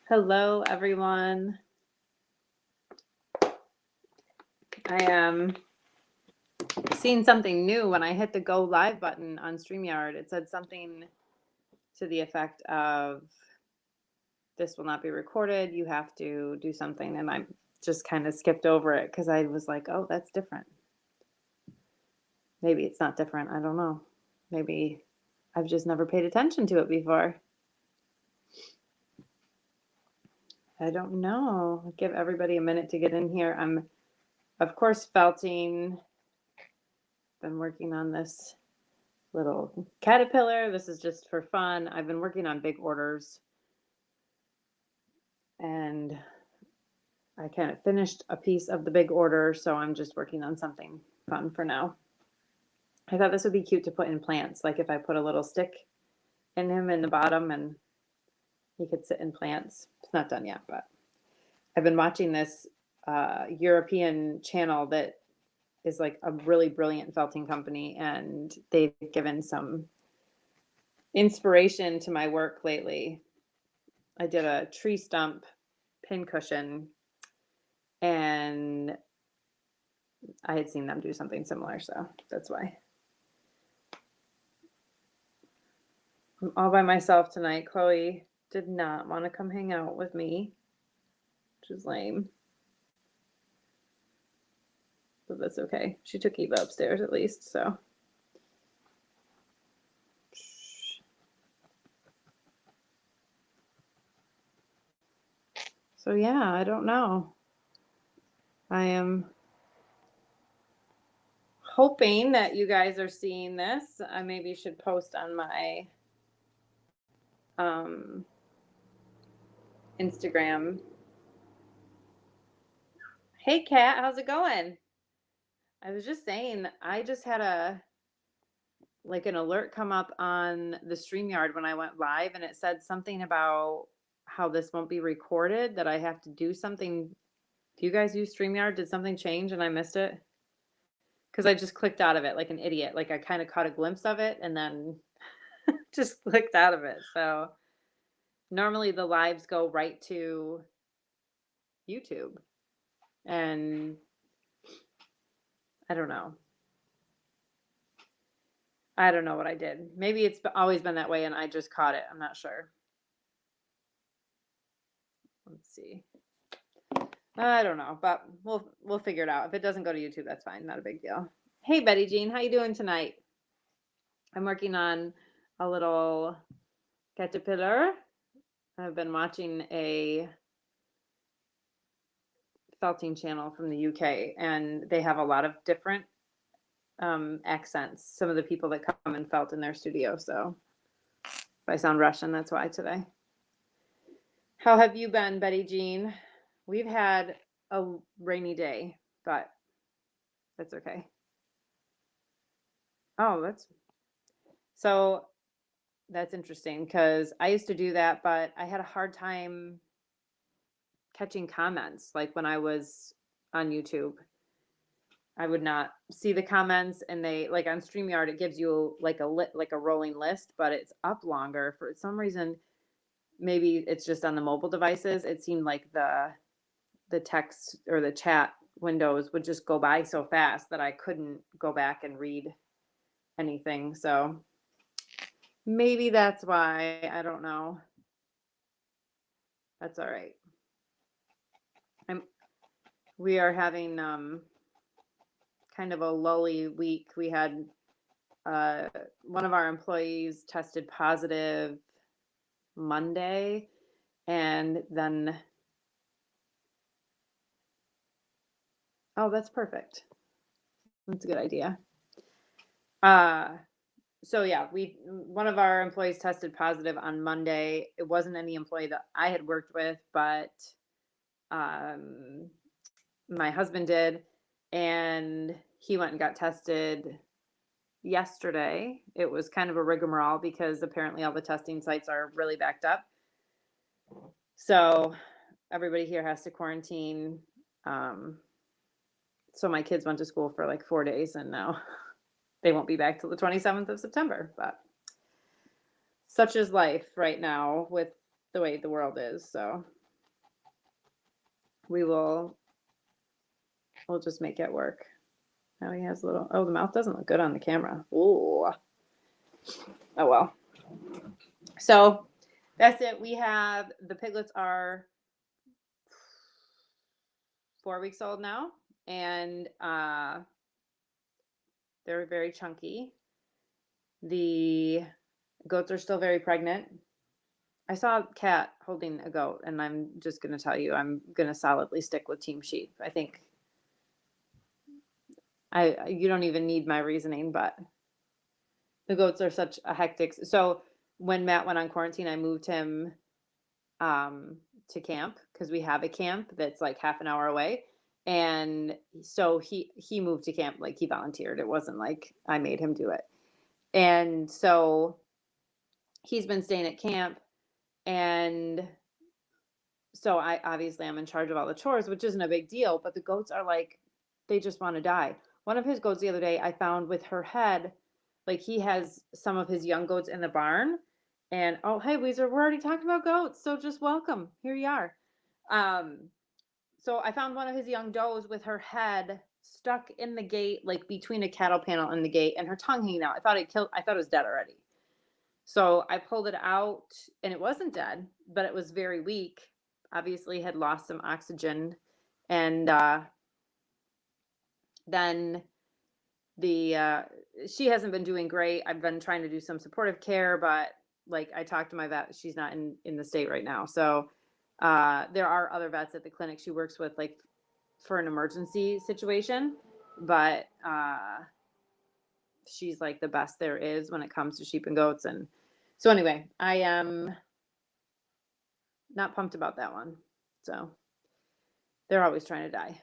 Hello, everyone. I am seeing something new when I hit the go live button on StreamYard. It said something to the effect of this will not be recorded. You have to do something. And I just kind of skipped over it because I was like, oh, that's different. Maybe it's not different. I don't know. Maybe I've just never paid attention to it before. I don't know. I'll give everybody a minute to get in here. I'm, of course, felting. Been working on this little caterpillar. This is just for fun. I've been working on big orders and I kind of finished a piece of the big order, so I'm just working on something fun for now. I thought this would be cute to put in plants, like if I put a little stick in him in the bottom and he could sit in plants. It's not done yet, but I've been watching this European channel that is like a really brilliant felting company, and they've given some inspiration to my work lately. I did a tree stump pin cushion, and I had seen them do something similar, so that's why. I'm all by myself tonight. Chloe did not want to come hang out with me, which is lame. But that's okay. She took Eva upstairs at least, so. So yeah, I don't know. I am hoping that you guys are seeing this. I maybe should post on my Instagram. Hey Kat, how's it going? I was just saying, I just had an alert come up on the StreamYard when I went live, and it said something about how this won't be recorded, that I have to do something. Do you guys use StreamYard? Did something change and I missed it? Because I just clicked out of it like an idiot. Like I kind of caught a glimpse of it and then just clicked out of it. So normally the lives go right to YouTube. And I don't know. I don't know what I did. Maybe it's always been that way and I just caught it. I'm not sure. Let's see. I don't know, but we'll figure it out. If it doesn't go to YouTube, that's fine. Not a big deal. Hey, Betty Jean, how you doing tonight? I'm working on a little caterpillar. I've been watching a felting channel from the UK, and they have a lot of different accents. Some of the people that come and felt in their studio. So if I sound Russian, that's why today. How have you been, Betty Jean? We've had a rainy day, but that's okay. Oh, that's interesting because I used to do that, but I had a hard time catching comments. Like when I was on YouTube, I would not see the comments, and they like on StreamYard, it gives you like a rolling list, but it's up longer for some reason. Maybe it's just on the mobile devices. It seemed like the text or the chat windows would just go by so fast that I couldn't go back and read anything. So maybe that's why. I don't know. That's all right. We are having kind of a lully week. We had one of our employees tested positive Monday, and then that's perfect. That's a good idea. So yeah, one of our employees tested positive on Monday. It wasn't any employee that I had worked with, but my husband did, and he went and got tested yesterday. It was kind of a rigmarole because apparently all the testing sites are really backed up. So everybody here has to quarantine. So my kids went to school for like 4 days, and now they won't be back till the 27th of September. But such is life right now with the way the world is. So we'll just make it work. Now he has a little, oh, the mouth doesn't look good on the camera. Ooh. Oh well. So that's it. We have, the piglets are 4 weeks old now, and they're very chunky. The goats are still very pregnant. I saw a cat holding a goat, and I'm just going to tell you, I'm going to solidly stick with Team Sheep. I think you don't even need my reasoning, but the goats are such a hectic. So when Matt went on quarantine, I moved him to camp because we have a camp that's like half an hour away. And so he moved to camp, like he volunteered. It wasn't like I made him do it. And so he's been staying at camp, and so I'm in charge of all the chores, which isn't a big deal, but the goats are like, they just want to die. One of his goats the other day I found with her head, like he has some of his young goats in the barn. And oh, hey, Weezer, we're already talking about goats, so just welcome. Here you are. So I found one of his young does with her head stuck in the gate, like between a cattle panel and the gate, and her tongue hanging out. I thought it was dead already. So I pulled it out, and it wasn't dead, but it was very weak. Obviously had lost some oxygen. And then she hasn't been doing great. I've been trying to do some supportive care, but like I talked to my vet, she's not in the state right now. So there are other vets at the clinic she works with, like for an emergency situation, but she's like the best there is when it comes to sheep and goats. And so anyway, I am not pumped about that one. So they're always trying to die.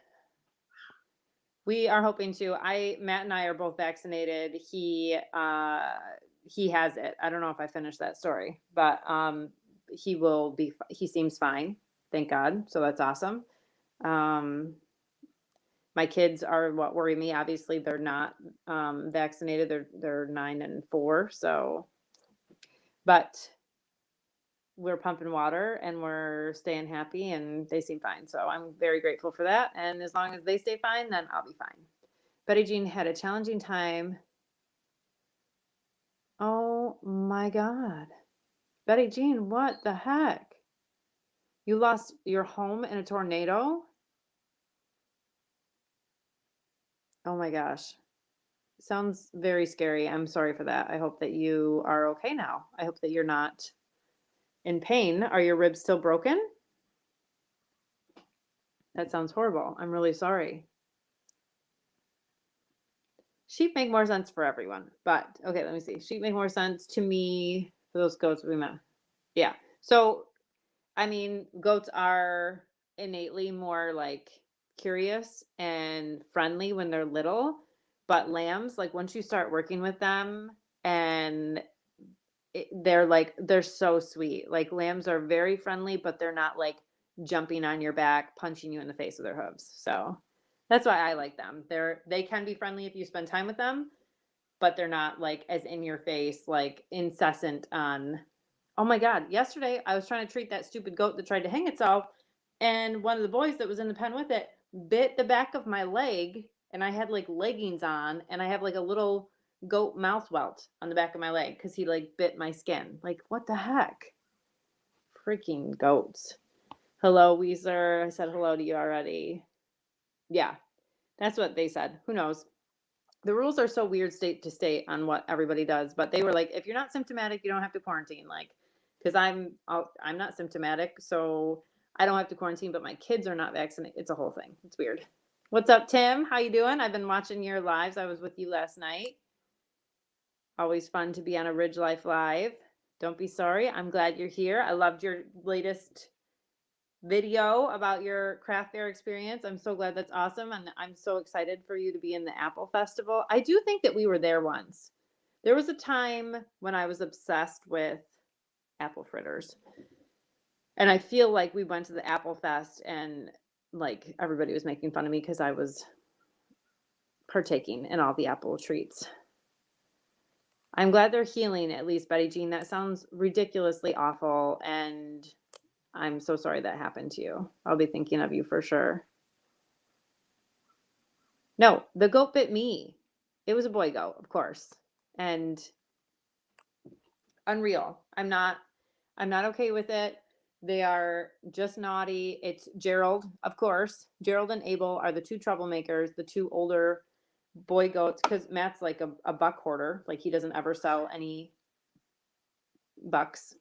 We are hoping to. Matt and I are both vaccinated. He has it. I don't know if I finished that story, but he seems fine. Thank God. So that's awesome. My kids are what worry me. Obviously, they're not vaccinated. They're 9 and 4. So, but we're pumping water and we're staying happy, and they seem fine. So I'm very grateful for that. And as long as they stay fine, then I'll be fine. Betty Jean had a challenging time. Oh my God. Betty Jean, what the heck? You lost your home in a tornado? Oh my gosh. Sounds very scary. I'm sorry for that. I hope that you are okay now. I hope that you're not in pain. Are your ribs still broken? That sounds horrible. I'm really sorry. Sheep make more sense for everyone, but okay, let me see. Sheep make more sense to me for those goats we met. Yeah. So, I mean, goats are innately more like curious and friendly when they're little, but lambs, like once you start working with them, and they're so sweet. Like lambs are very friendly, but they're not like jumping on your back, punching you in the face with their hooves. So that's why I like them. They can be friendly if you spend time with them, but they're not like as in your face, like incessant on. Oh my God, yesterday I was trying to treat that stupid goat that tried to hang itself, and one of the boys that was in the pen with it bit the back of my leg, and I had like leggings on, and I have like a little goat mouth welt on the back of my leg because he like bit my skin. Like, what the heck? Freaking goats. Hello, Weezer. I said hello to you already. Yeah, that's what they said. Who knows? The rules are so weird state to state on what everybody does, but they were like, if you're not symptomatic, you don't have to quarantine. Like, because I'm not symptomatic, so I don't have to quarantine, but my kids are not vaccinated. It's a whole thing. It's weird. What's up, Tim? How you doing? I've been watching your lives. I was with you last night. Always fun to be on a Ridge Life Live. Don't be sorry. I'm glad you're here. I loved your latest video about your craft fair experience. I'm so glad. That's awesome. And I'm so excited for you to be in the Apple Festival. I do think that we were there once. There was a time when I was obsessed with apple fritters. And I feel like we went to the Apple Fest and like everybody was making fun of me because I was partaking in all the apple treats. I'm glad they're healing at least, Betty Jean. That sounds ridiculously awful, and I'm so sorry that happened to you. I'll be thinking of you for sure. No, the goat bit me. It was a boy goat, of course. And unreal. I'm not okay with it. They are just naughty. It's Gerald, of course. Gerald and Abel are the two troublemakers, the two older boy goats, because Matt's like a buck hoarder. Like he doesn't ever sell any bucks.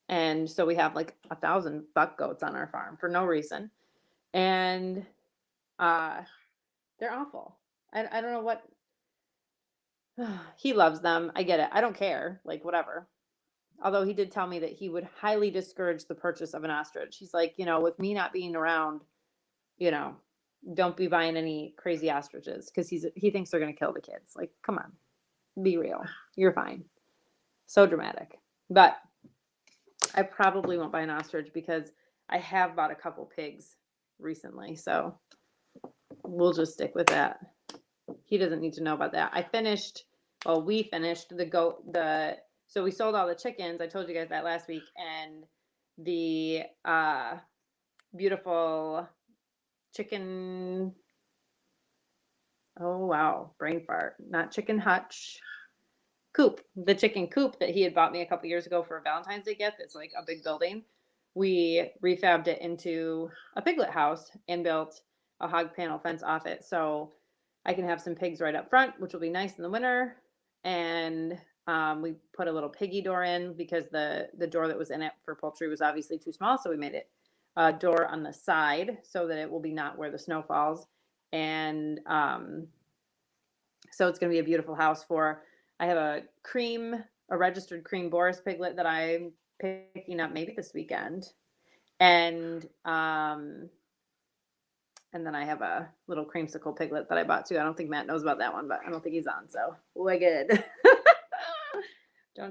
And so we have like 1,000 buck goats on our farm for no reason. And they're awful. I don't know what he loves them. I get it. I don't care. Like whatever. Although he did tell me that he would highly discourage the purchase of an ostrich. He's like, with me not being around, you know, don't be buying any crazy ostriches because he thinks they're gonna kill the kids. Like, come on, be real. You're fine. So dramatic. But I probably won't buy an ostrich because I have bought a couple pigs recently. So we'll just stick with that. He doesn't need to know about that. We finished so we sold all the chickens. I told you guys that last week. And the beautiful chicken, oh wow, brain fart, not chicken hutch, coop, the chicken coop that he had bought me a couple years ago for a Valentine's Day gift. It's like a big building. We refabbed it into a piglet house and built a hog panel fence off it. So I can have some pigs right up front, which will be nice in the winter. And we put a little piggy door in because the door that was in it for poultry was obviously too small. So we made it a door on the side so that it will be not where the snow falls. And so it's going to be a beautiful house I have a registered cream Boris piglet that I'm picking up maybe this weekend. And then I have a little creamsicle piglet that I bought too. I don't think Matt knows about that one, but I don't think he's on, so we're good.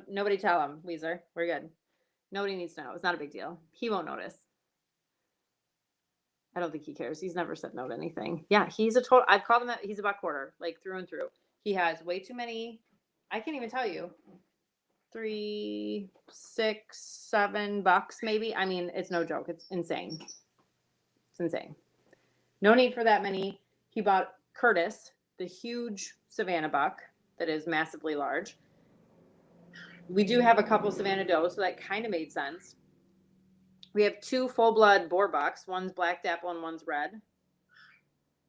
Nobody tell him, Weezer. We're good. Nobody needs to know. It's not a big deal. He won't notice. I don't think he cares. He's never said no to anything. Yeah, I've called him he's a buck hoarder, like through and through. He has way too many, I can't even tell you, 3, 6, 7 bucks maybe. I mean, it's no joke. It's insane. It's insane. No need for that many. He bought Curtis, the huge Savannah buck that is massively large. We do have a couple Savannah does, so that kind of made sense. We have 2 full-blood boar bucks. One's black dapple and one's red.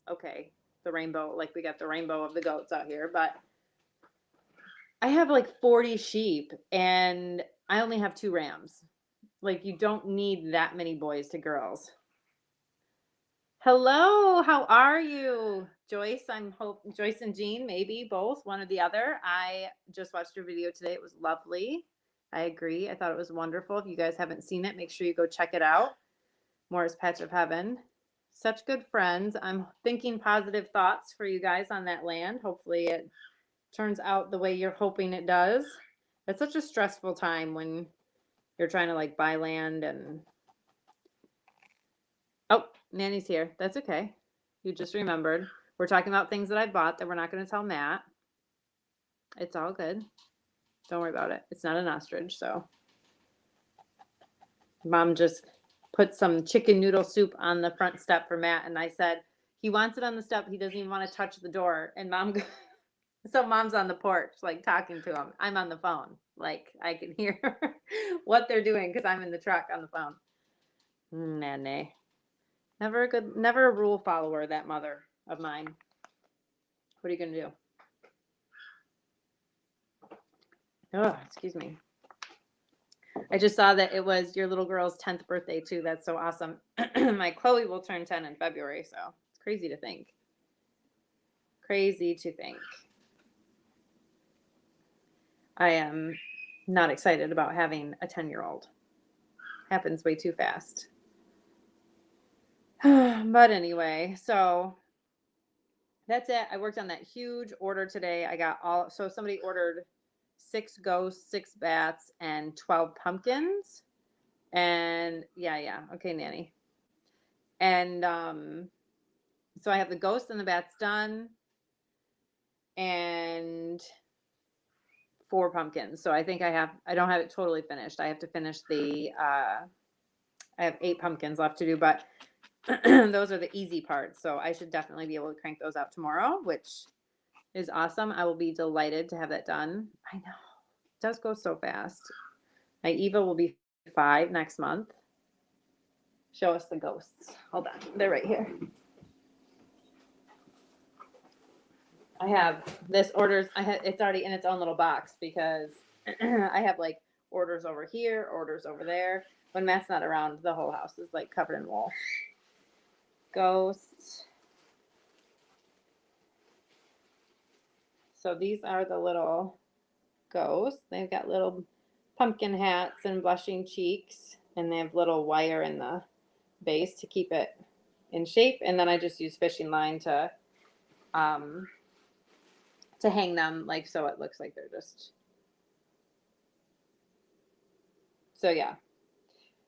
Okay, the rainbow, like we got the rainbow of the goats out here, but I have like 40 sheep and I only have 2 rams. Like you don't need that many boys to girls. Hello, how are you? Joyce, Joyce and Jean, maybe both, one or the other. I just watched your video today. It was lovely. I agree. I thought it was wonderful. If you guys haven't seen it, make sure you go check it out. Moore's Patch of Heaven. Such good friends. I'm thinking positive thoughts for you guys on that land. Hopefully it turns out the way you're hoping it does. It's such a stressful time when you're trying to like buy land and oh, Nanny's here. That's okay. You just remembered. We're talking about things that I bought that we're not going to tell Matt. It's all good. Don't worry about it. It's not an ostrich, so. Mom just put some chicken noodle soup on the front step for Matt, and I said, he wants it on the step. He doesn't even want to touch the door. And so Mom's on the porch, like talking to him. I'm on the phone. Like I can hear what they're doing because I'm in the truck on the phone. Nanny. Never a rule follower, that mother of mine. What are you going to do? Oh, excuse me. I just saw that it was your little girl's 10th birthday too. That's so awesome. My Chloe will turn 10 in February, so it's crazy to think. Crazy to think. I am not excited about having a 10-year-old. Happens way too fast. But anyway, so that's it. I worked on that huge order today. So somebody ordered 6 ghosts, 6 bats, and 12 pumpkins. And yeah. Okay, Nanny. And so I have the ghosts and the bats done. And 4 pumpkins. So I think I don't have it totally finished. I have to finish I have 8 pumpkins left to do, but those are the easy parts. So I should definitely be able to crank those out tomorrow, which is awesome. I will be delighted to have that done. I know. It does go so fast. My Eva will be 5 next month. Show us the ghosts. Hold on. They're right here. I have this orders. It's already in its own little box because I have like orders over here, orders over there. When Matt's not around, the whole house is like covered in wool. Ghosts. So these are the little ghosts. They've got little pumpkin hats and blushing cheeks, and they have little wire in the base to keep it in shape. And then I just use fishing line to hang them, like, so it looks like they're just. So yeah.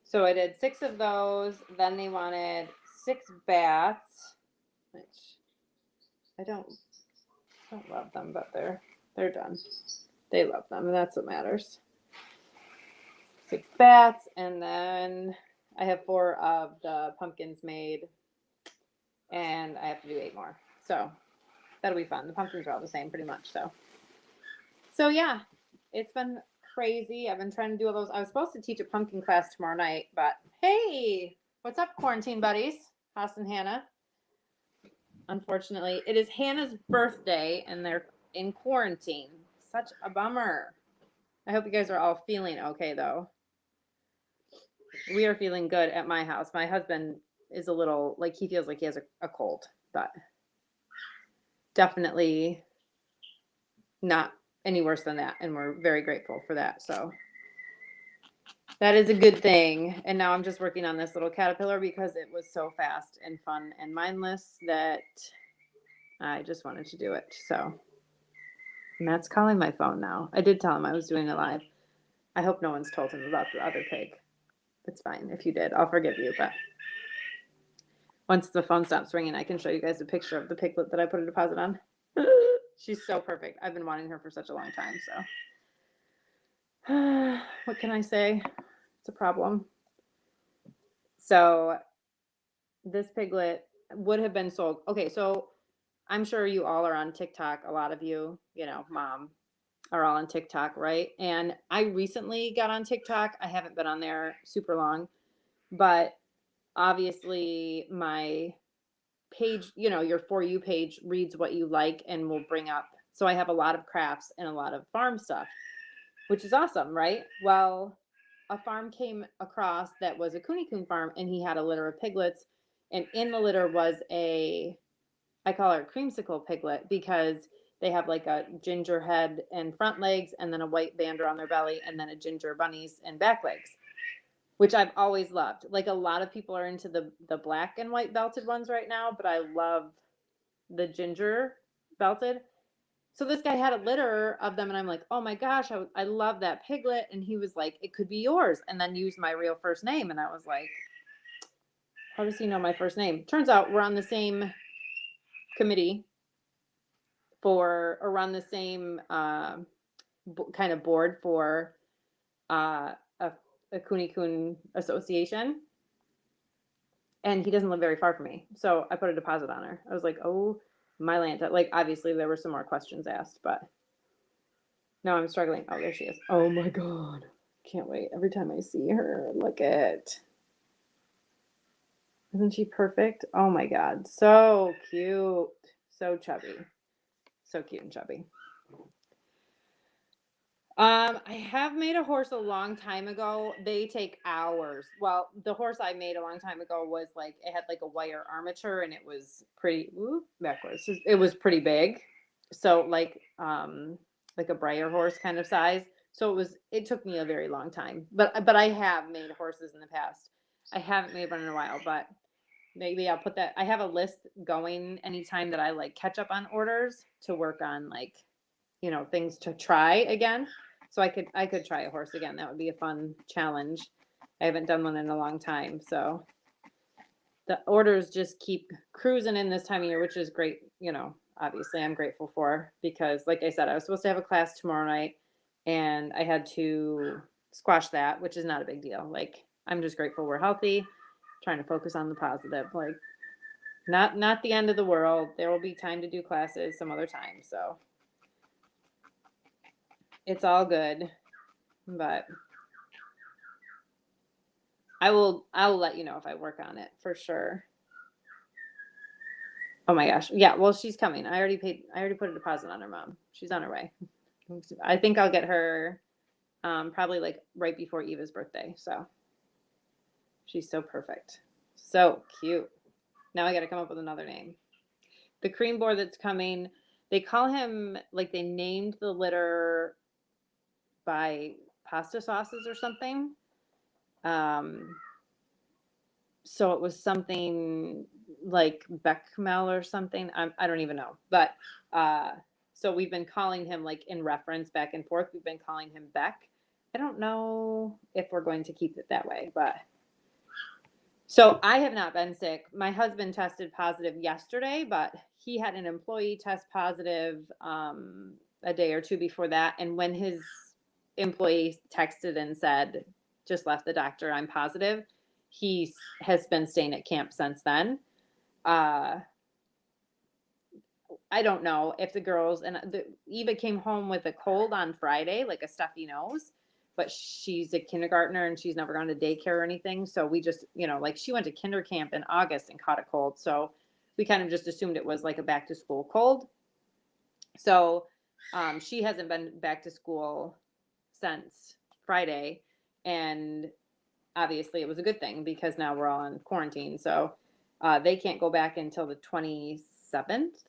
So I did 6 of those. Then they wanted 6 bats, which I don't love them, but they're done. They love them, and that's what matters. 6 bats, and then I have 4 of the pumpkins made, and I have to do 8 more. So that'll be fun. The pumpkins are all the same pretty much. So yeah, it's been crazy. I've been trying to do all those. I was supposed to teach a pumpkin class tomorrow night, but hey, what's up, quarantine buddies? Haas and Hannah. Unfortunately, it is Hannah's birthday, and they're in quarantine. Such a bummer. I hope you guys are all feeling okay, though. We are feeling good at my house. My husband is a little, like, he feels like he has a cold, but definitely not any worse than that, and we're very grateful for that. So that is a good thing. And now I'm just working on this little caterpillar because it was so fast and fun and mindless that I just wanted to do it. So Matt's calling my phone now. I did tell him I was doing it live. I hope no one's told him about the other pig. It's fine if you did. I'll forgive you, but once the phone stops ringing, I can show you guys a picture of the piglet that I put a deposit on. She's so perfect. I've been wanting her for such a long time, so what can I say? It's a problem. So this piglet would have been sold. Okay, so I'm sure you all are on TikTok. A lot of you, mom, are all on TikTok, right? And I recently got on TikTok. I haven't been on there super long, but obviously my page, your For You page reads what you like and will bring up. So I have a lot of crafts and a lot of farm stuff, which is awesome, right? Well, a farm came across that was a Kuni Kun farm, and he had a litter of piglets, and in the litter was I call her a creamsicle piglet because they have like a ginger head and front legs, and then a white band around their belly, and then a ginger bunnies and back legs, which I've always loved. Like, a lot of people are into the black and white belted ones right now, but I love the ginger belted. So this guy had a litter of them, and I'm like, oh my gosh, I love that piglet. And he was like, it could be yours, and then used my real first name. And I was like, how does he know my first name? Turns out we're on the same committee or on the same kind of board for a Kuni Kun association. And he doesn't live very far from me. So I put a deposit on her. I was like, oh, my Lanta. Like, obviously, there were some more questions asked, but now I'm struggling. Oh, there she is. Oh, my God. Can't wait. Every time I see her, look at. Isn't she perfect? Oh, my God. So cute. So chubby. So cute and chubby. I have made a horse a long time ago. They take hours. Well, the horse I made a long time ago was like, it had like a wire armature, and it was pretty, backwards. It was pretty big. So like a Breyer horse kind of size. So it took me a very long time, but I have made horses in the past. I haven't made one in a while, but maybe I'll put that. I have a list going anytime that I like catch up on orders to work on, like, things to try again. So I could try a horse again. That would be a fun challenge. I haven't done one in a long time. So the orders just keep cruising in this time of year, which is great. Obviously I'm grateful for, because like I said, I was supposed to have a class tomorrow night. and I had to squash that, which is not a big deal. Like, I'm just grateful we're healthy, trying to focus on the positive. Like, not the end of the world. There will be time to do classes some other time, so it's all good. But I'll let you know if I work on it for sure. Oh my gosh. Yeah, well, she's coming. I already put a deposit on her mom. She's on her way. I think I'll get her probably like right before Eva's birthday. So she's so perfect. So cute. Now I got to come up with another name. The cream board that's coming, they call him, like, they named the litter by pasta sauces or something. So it was something like Bechamel or something. I don't even know. But so we've been calling him, like, in reference back and forth. We've been calling him Beck. I don't know if we're going to keep it that way, but so I have not been sick. My husband tested positive yesterday, but he had an employee test positive a day or two before that. And when his employee texted and said, just left the doctor, I'm positive, he has been staying at camp since then. I don't know if the girls, and Eva came home with a cold on Friday, like a stuffy nose, but she's a kindergartner and she's never gone to daycare or anything. So we just, like, she went to kinder camp in August and caught a cold. So we kind of just assumed it was like a back to school cold. So she hasn't been back to school since Friday. And obviously it was a good thing because now we're all in quarantine. So they can't go back until the 27th.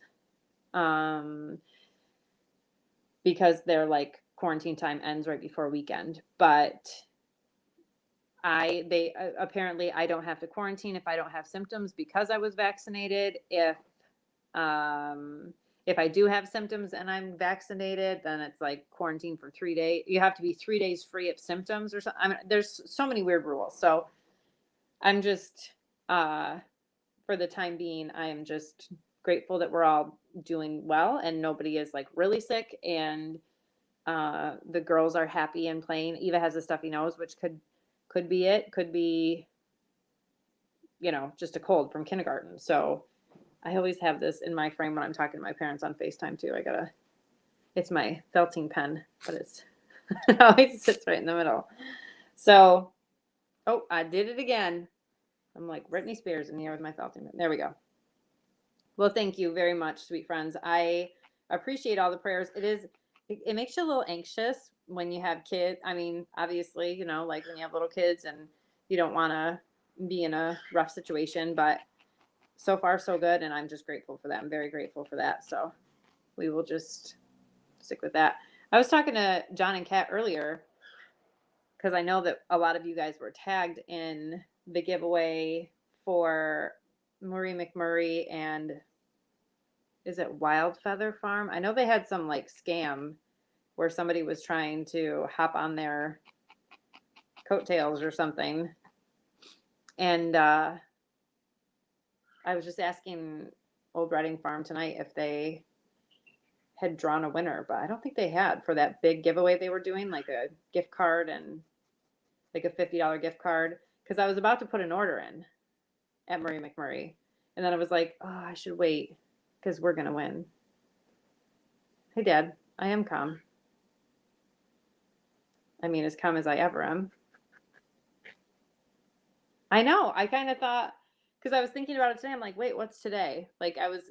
Because their, like, quarantine time ends right before weekend. But apparently I don't have to quarantine if I don't have symptoms because I was vaccinated. If I do have symptoms and I'm vaccinated, then it's like quarantine for 3 days. You have to be 3 days free of symptoms or something. I mean, there's so many weird rules. So I'm just, for the time being, I am just grateful that we're all doing well and nobody is, like, really sick, and the girls are happy and playing. Eva has a stuffy nose, which could be it. Could be, just a cold from kindergarten. So I always have this in my frame when I'm talking to my parents on FaceTime too. It's my felting pen, but it always sits right in the middle. So, oh, I did it again. I'm like Britney Spears in here with my felting pen. There we go. Well, thank you very much, sweet friends. I appreciate all the prayers. It makes you a little anxious when you have kids. I mean, obviously, like when you have little kids and you don't want to be in a rough situation, but so far so good. And I'm just grateful for that. I'm very grateful for that. So we will just stick with that. I was talking to John and Kat earlier because I know that a lot of you guys were tagged in the giveaway for Marie McMurray and is it Wild Feather Farm? I know they had some, like, scam where somebody was trying to hop on their coattails or something. And I was just asking Old Reading Farm tonight if they had drawn a winner, but I don't think they had for that big giveaway they were doing, like a gift card and like a $50 gift card. Because I was about to put an order in at Marie McMurray. And then I was like, oh, I should wait because we're going to win. Hey, Dad, I am calm. I mean, as calm as I ever am. I know. I kind of thought, because I was thinking about it today, I'm like, wait, what's today? Like, I was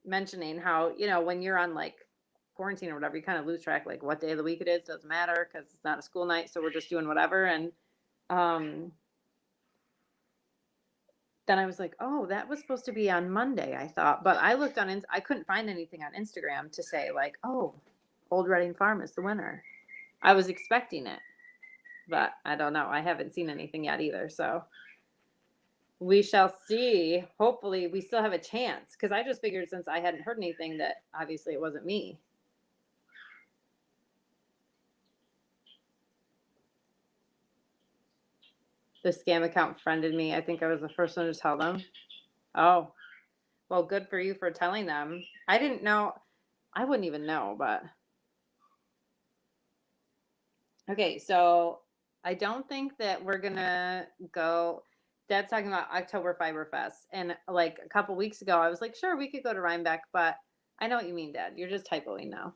mentioning how, when you're on, like, quarantine or whatever, you kind of lose track, like, what day of the week it is. Doesn't matter because it's not a school night. So we're just doing whatever. And then I was like, oh, that was supposed to be on Monday, I thought. But I looked I couldn't find anything on Instagram to say, like, oh, Old Reading Farm is the winner. I was expecting it, but I don't know. I haven't seen anything yet either. So we shall see. Hopefully we still have a chance because I just figured since I hadn't heard anything that obviously it wasn't me. The scam account friended me. I think I was the first one to tell them. Oh, well, good for you for telling them. I didn't know. I wouldn't even know, but Okay, so I don't think that we're gonna go. Dad's talking about October Fiberfest, and like a couple weeks ago, I was like, sure, we could go to Rhinebeck, but I know what you mean, Dad. You're just typoing now.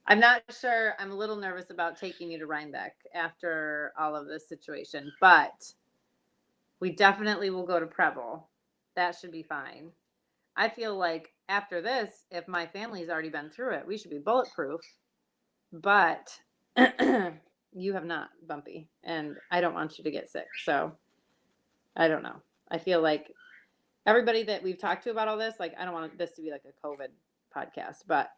I'm not sure. I'm a little nervous about taking you to Rhinebeck after all of this situation, but we definitely will go to Preble. That should be fine. I feel like after this, if my family's already been through it, we should be bulletproof. But you have not, Bumpy, and I don't want you to get sick. So I don't know. I feel like everybody that we've talked to about all this, like I don't want this to be like a COVID podcast, but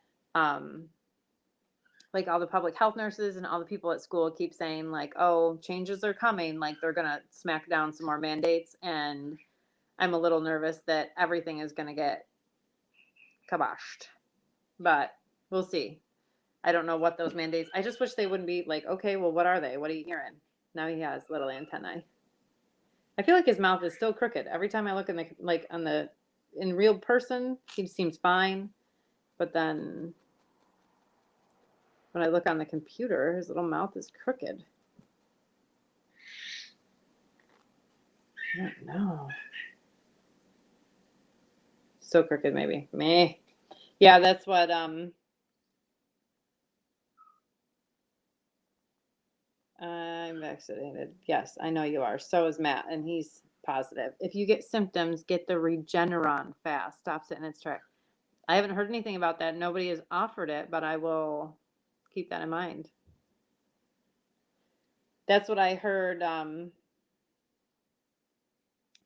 like all the public health nurses and all the people at school keep saying like, oh, changes are coming, like they're gonna smack down some more mandates, and I'm a little nervous that everything is gonna get kiboshed. But we'll see. I don't know what those mandates. I just wish they wouldn't be like, okay, well, what are they? What are you hearing? Now he has little antennae. I feel like his mouth is still crooked. Every time I look in the like on the in real person, he seems fine. But then when I look on the computer, his little mouth is crooked. I don't know. So crooked, maybe. Meh. Yeah, that's what I'm vaccinated. Yes, I know you are. So is Matt, and he's positive. If you get symptoms, get the Regeneron fast. Stops it in its track. I haven't heard anything about that. Nobody has offered it, but I will keep that in mind. That's what I heard.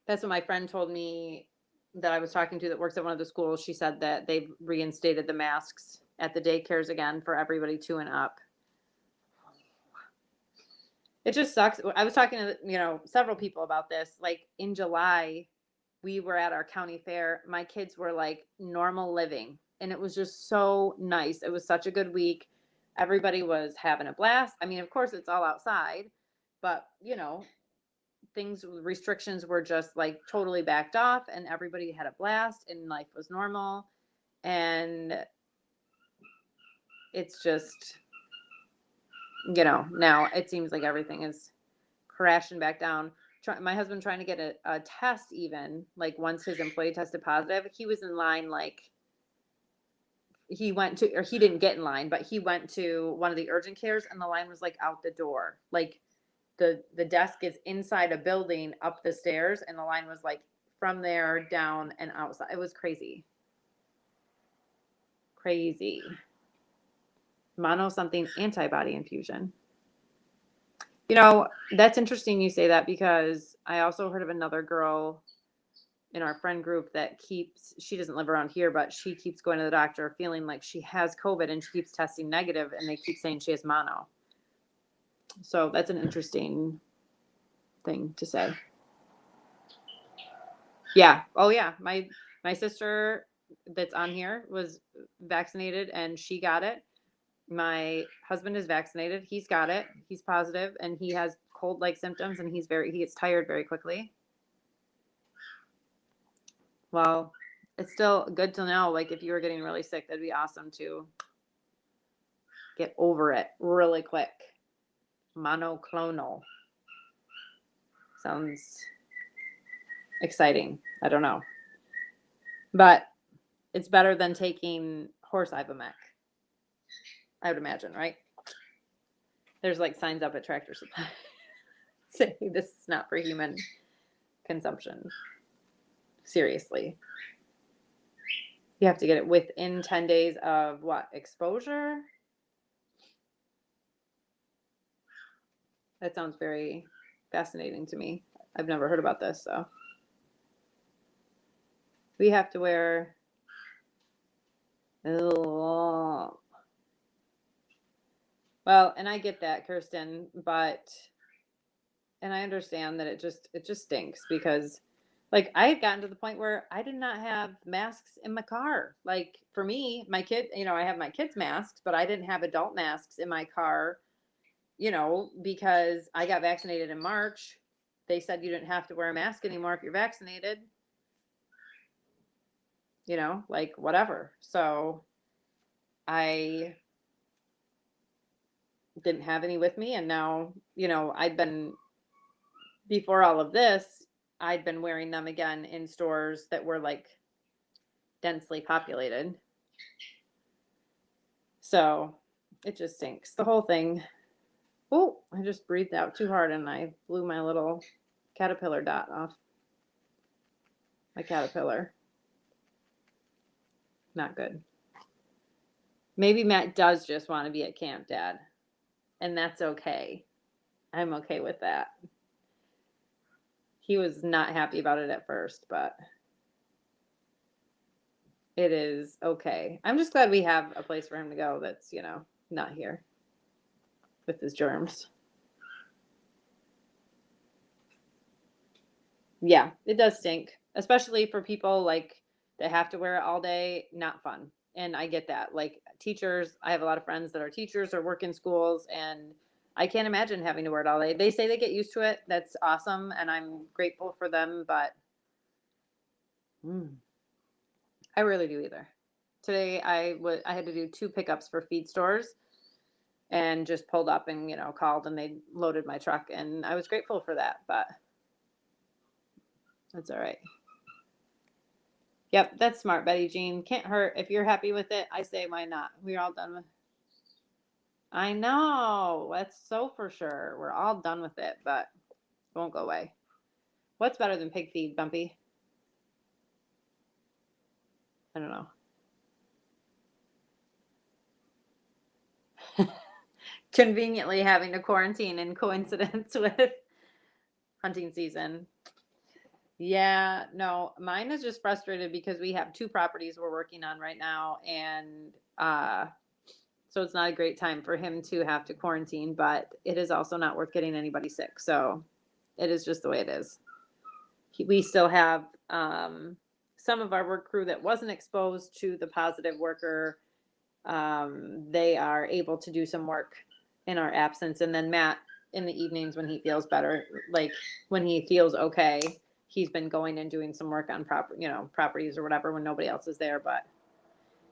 That's what my friend told me that I was talking to that works at one of the schools. She said that they've reinstated the masks at the daycares again for everybody 2 and up. It just sucks. I was talking to, several people about this. Like in July, we were at our county fair. My kids were like normal living, and it was just so nice. It was such a good week. Everybody was having a blast. I mean, of course, it's all outside, but restrictions were just like totally backed off, and everybody had a blast, and life was normal. And it's just, now it seems like everything is crashing back down. My husband trying to get a test, even like once his employee tested positive, he was in line. Like he didn't get in line, but he went to one of the urgent cares, and the line was like out the door. Like the desk is inside a building up the stairs, and the line was like from there down and outside. It was crazy. Mono something antibody infusion. That's interesting you say that, because I also heard of another girl in our friend group that she doesn't live around here, but she keeps going to the doctor feeling like she has COVID, and she keeps testing negative, and they keep saying she has mono. So that's an interesting thing to say. Yeah. Oh yeah. My sister that's on here was vaccinated, and she got it. My husband is vaccinated. He's got it. He's positive, and he has cold-like symptoms, and he gets tired very quickly. Well, it's still good to know, like, if you were getting really sick, that'd be awesome to get over it really quick. Monoclonal. Sounds exciting. I don't know. But it's better than taking horse Ivomec, I would imagine, right? There's like signs up at Tractor Supply saying this is not for human consumption. Seriously. You have to get it within 10 days of what? Exposure? That sounds very fascinating to me. I've never heard about this, so. We have to wear. Ugh. Well, and I get that, Kirsten, and I understand that it just stinks, because like I had gotten to the point where I did not have masks in my car. Like for me, my kid, I have my kids' masks, but I didn't have adult masks in my car, because I got vaccinated in March. They said you didn't have to wear a mask anymore if you're vaccinated. Like whatever. So I didn't have any with me. And now, before all of this, I'd been wearing them again in stores that were like densely populated. So it just stinks. The whole thing. Oh, I just breathed out too hard and I blew my little caterpillar dot off my caterpillar. Not good. Maybe Matt does just want to be at camp, Dad. And that's okay. I'm okay with that. He was not happy about it at first, but it is okay. I'm just glad we have a place for him to go that's, not here with his germs. Yeah, it does stink, especially for people like that have to wear it all day. Not fun. And I get that. Like teachers, I have a lot of friends that are teachers or work in schools, and I can't imagine having to wear it all day. They say they get used to it. That's awesome, and I'm grateful for them, but I really do either. Today I had to do 2 pickups for feed stores and just pulled up and, called and they loaded my truck, and I was grateful for that, but that's all right. Yep, that's smart, Betty Jean. Can't hurt. If you're happy with it, I say why not? We're all done with. I know. That's so for sure. We're all done with it, but it won't go away. What's better than pig feed, Bumpy? I don't know. Conveniently having to quarantine in coincidence with hunting season. Yeah, no, mine is just frustrated because we have 2 properties we're working on right now, and so it's not a great time for him to have to quarantine, but it is also not worth getting anybody sick. So it is just the way it is. We still have some of our work crew that wasn't exposed to the positive worker. They are able to do some work in our absence, and then Matt in the evenings when he feels better, like when he feels okay, he's been going and doing some work on properties or whatever when nobody else is there. But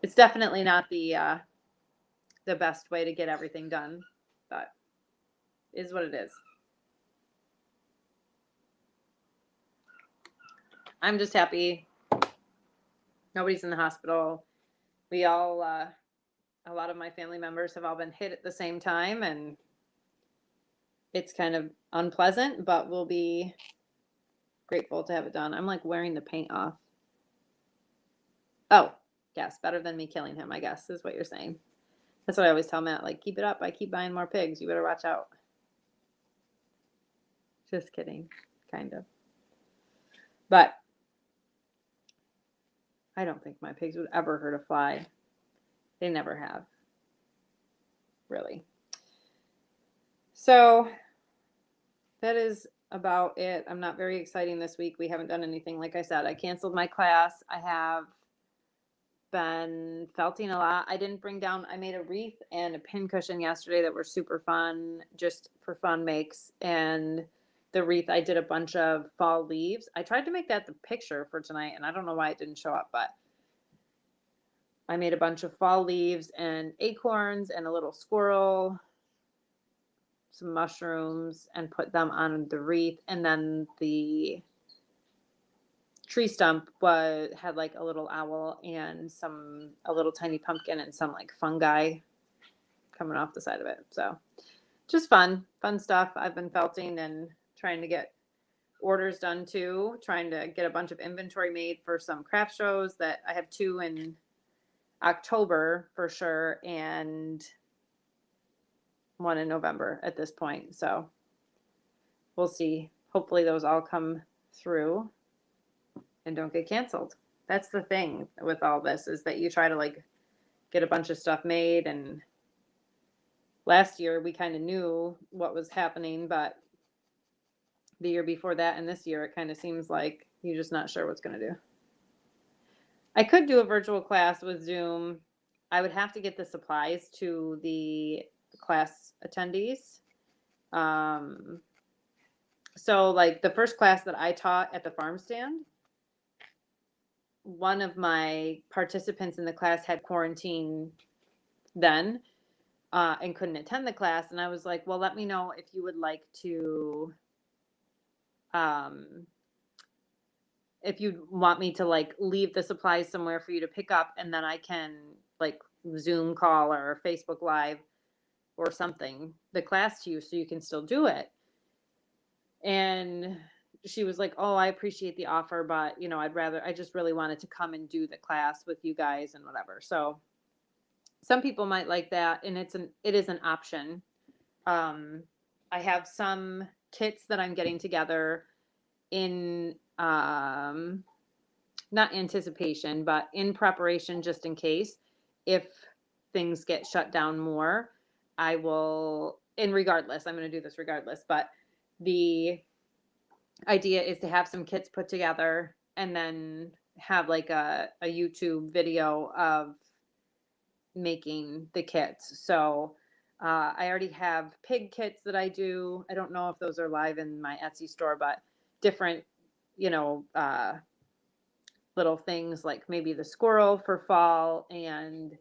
it's definitely not the best way to get everything done, but is what it is. I'm just happy nobody's in the hospital. We all, a lot of my family members have all been hit at the same time, and it's kind of unpleasant, but we'll be grateful to have it done. I'm like wearing the paint off. Oh, yes, better than me killing him, I guess, is what you're saying. That's what I always tell Matt, like, keep it up. I keep buying more pigs. You better watch out. Just kidding, kind of. But I don't think my pigs would ever hurt a fly. They never have. Really. So that is about it. I'm not very exciting this week. We haven't done anything. Like I said, I canceled my class. I have been felting a lot. I made a wreath and a pin cushion yesterday that were super fun, just for fun makes. And the wreath, I did a bunch of fall leaves. I tried to make that the picture for tonight, and I don't know why it didn't show up, but I made a bunch of fall leaves and acorns and a little squirrel, some mushrooms, and put them on the wreath. And then the tree stump had like a little owl and a little tiny pumpkin and some like fungi coming off the side of it. So just fun stuff. I've been felting and trying to get orders done too, trying to get a bunch of inventory made for some craft shows that I have 2 in October for sure, and 1 in November at this point. So we'll see. Hopefully those all come through and don't get canceled. That's the thing with all this, is that you try to like get a bunch of stuff made, and last year we kind of knew what was happening, but the year before that and this year it kind of seems like you're just not sure what's going to do. I could do a virtual class with Zoom. I would have to get the supplies to the class attendees. So like the first class that I taught at the farm stand, one of my participants in the class had quarantine then. and couldn't attend the class. And I was like, well, let me know if you would like to, um, if you want me to like leave the supplies somewhere for you to pick up, and then I can like Zoom call or Facebook Live or something the class to you so you can still do it. And she was like, oh, I appreciate the offer, but I just really wanted to come and do the class with you guys and whatever. So some people might like that, and it is an option. I have some kits that I'm getting together in not anticipation, but in preparation, just in case if things get shut down more. I will, and regardless, I'm going to do this regardless, but the idea is to have some kits put together and then have like a YouTube video of making the kits. So I already have pig kits that I do. I don't know if those are live in my Etsy store, but different, you know, little things like maybe the squirrel for fall, and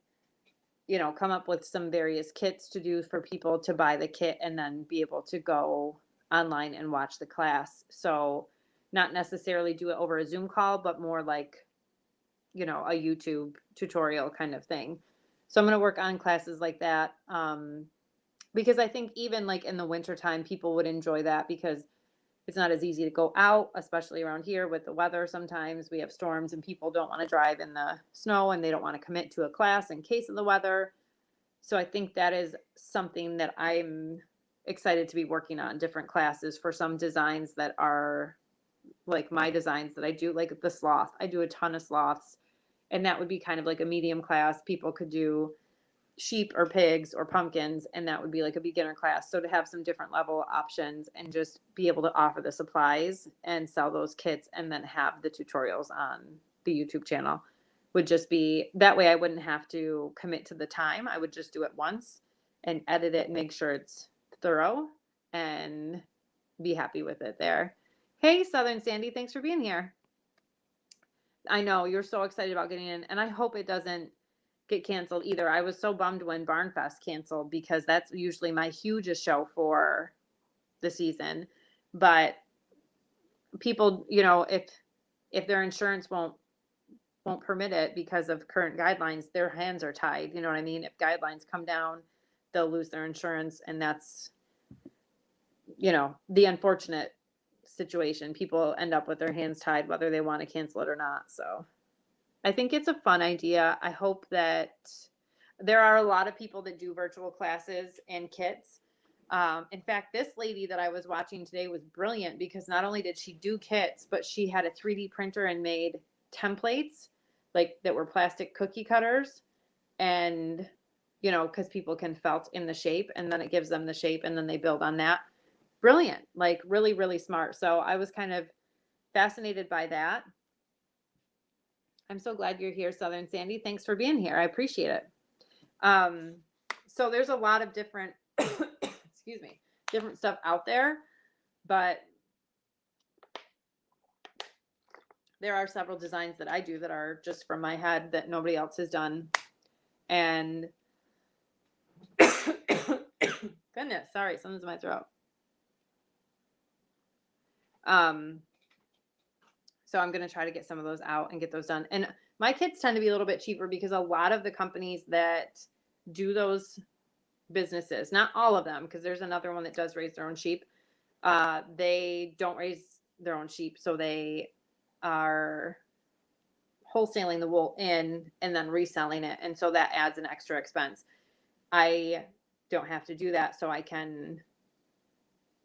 come up with some various kits to do for people to buy the kit and then be able to go online and watch the class. So not necessarily do it over a Zoom call, but more like, a YouTube tutorial kind of thing. So I'm going to work on classes like that. Because I think even like in the wintertime, people would enjoy that because it's not as easy to go out, especially around here with the weather. Sometimes we have storms and people don't want to drive in the snow and they don't want to commit to a class in case of the weather. So I think that is something that I'm excited to be working on, different classes for some designs that are like my designs that I do, like the sloth. I do a ton of sloths, and that would be kind of like a medium class. People could do sheep or pigs or pumpkins, and that would be like a beginner class. So to have some different level options and just be able to offer the supplies and sell those kits and then have the tutorials on the YouTube channel would just be that way. I wouldn't have to commit to the time. I would just do it once and edit it and make sure it's thorough and be happy with it there. Hey, Southern Sandy, thanks for being here. I know you're so excited about getting in, and I hope it doesn't get canceled either. I was so bummed when Barnfest canceled because that's usually my hugest show for the season. But people, if their insurance won't permit it because of current guidelines, their hands are tied. You know what I mean? If guidelines come down, they'll lose their insurance, and that's the unfortunate situation. People end up with their hands tied whether they want to cancel it or not. So I think it's a fun idea. I hope that there are a lot of people that do virtual classes and kits. In fact, this lady that I was watching today was brilliant because not only did she do kits, but she had a 3D printer and made templates like that were plastic cookie cutters. And, because people can felt in the shape and then it gives them the shape and then they build on that. Brilliant, like really, really smart. So I was kind of fascinated by that. I'm so glad you're here, Southern Sandy. Thanks for being here. I appreciate it. So there's a lot of different, excuse me, different stuff out there, but there are several designs that I do that are just from my head that nobody else has done. And goodness, sorry, something's in my throat. So I'm going to try to get some of those out and get those done. And my kits tend to be a little bit cheaper because a lot of the companies that do those businesses, not all of them, because there's another one that does raise their own sheep. They don't raise their own sheep, so they are wholesaling the wool in and then reselling it. And so that adds an extra expense. I don't have to do that, so I can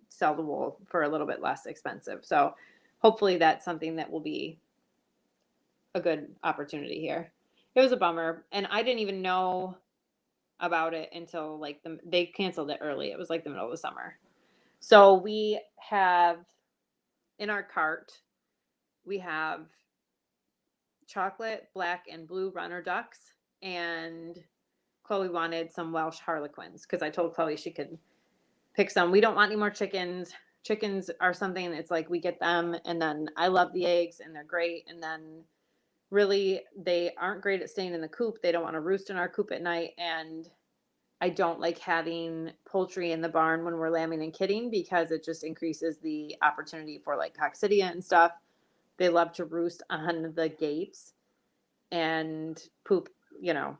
sell the wool for a little bit less expensive. So hopefully that's something that will be a good opportunity here. It was a bummer, and I didn't even know about it until like they canceled it early. It was like the middle of the summer. So we have in our cart, we have chocolate, black, and blue runner ducks, and Chloe wanted some Welsh Harlequins because I told Chloe she could pick some. We don't want any more chickens. Chickens are something it's like we get them, and then I love the eggs and they're great, and then really they aren't great at staying in the coop. They don't want to roost in our coop at night, and I don't like having poultry in the barn when we're lambing and kidding because it just increases the opportunity for like coccidia and stuff. They love to roost on the gates and poop, you know,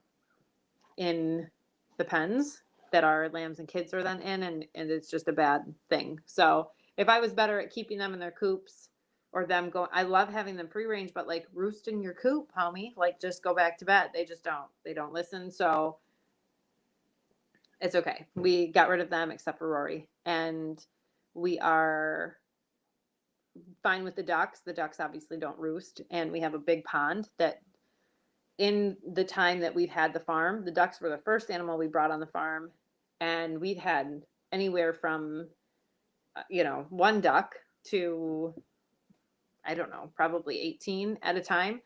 in the pens that our lambs and kids are then in, and it's just a bad thing. So if I was better at keeping them in their coops or them going, I love having them free range, but like roost in your coop, homie, like just go back to bed. They don't listen. So it's okay. We got rid of them except for Rory, and we are fine with the ducks. The ducks obviously don't roost, and we have a big pond that in the time that we've had the farm, the ducks were the first animal we brought on the farm, and we've had anywhere from one duck to, I don't know, probably 18 at a time.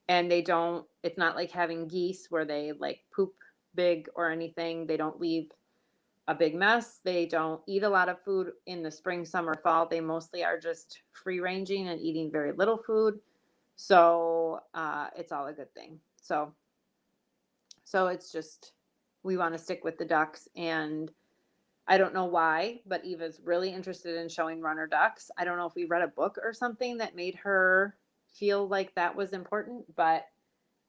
And it's not like having geese where they like poop big or anything. They don't leave a big mess. They don't eat a lot of food in the spring, summer, fall. They mostly are just free ranging and eating very little food. So it's all a good thing. So it's just, we want to stick with the ducks. And I don't know why, but Eva's really interested in showing runner ducks. I don't know if we read a book or something that made her feel like that was important, but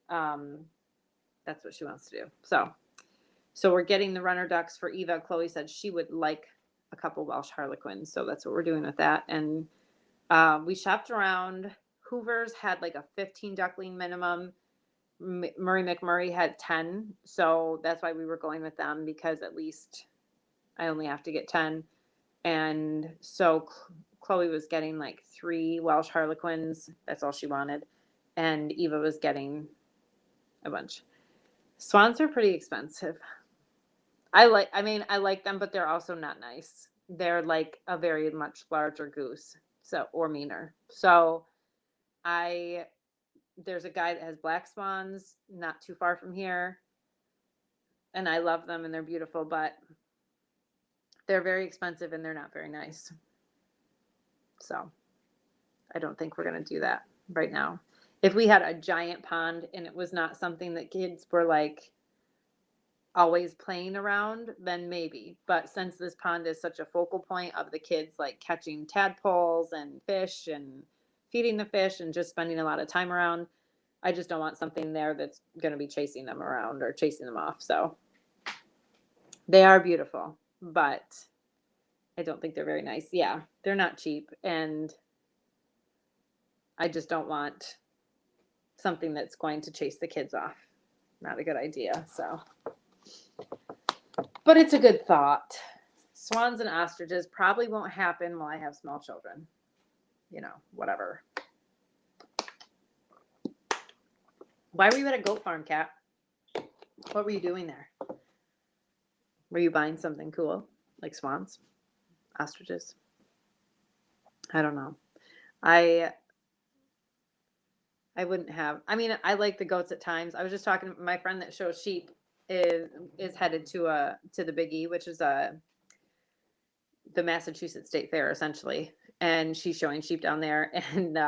that's what she wants to do. So we're getting the runner ducks for Eva. Chloe said she would like a couple Welsh Harlequins, so that's what we're doing with that. And we shopped around. Hoover's had like a 15 duckling minimum. Murray McMurray had 10, so that's why we were going with them, because at least I only have to get 10. And so Chloe was getting like 3 Welsh Harlequins. That's all she wanted. And Eva was getting a bunch. Swans are pretty expensive. I like them, but they're also not nice. They're like a very much larger goose, or meaner. So there's a guy that has black swans not too far from here, and I love them and they're beautiful, but they're very expensive and they're not very nice. So I don't think we're going to do that right now. If we had a giant pond and it was not something that kids were like always playing around, then maybe. But since this pond is such a focal point of the kids like catching tadpoles and fish and feeding the fish and just spending a lot of time around, I just don't want something there that's going to be chasing them around or chasing them off. So they are beautiful, but I don't think they're very nice. Yeah, they're not cheap, and I just don't want something that's going to chase the kids off. Not a good idea. So, but it's a good thought. Swans and ostriches probably won't happen while I have small children. Whatever. Why were you at a goat farm, Kat? What were you doing there? Were you buying something cool, like swans, ostriches? I don't know. I wouldn't have. I mean, I like the goats at times. I was just talking to my friend that shows sheep is headed to the Big E, which is the Massachusetts State Fair essentially, and she's showing sheep down there. And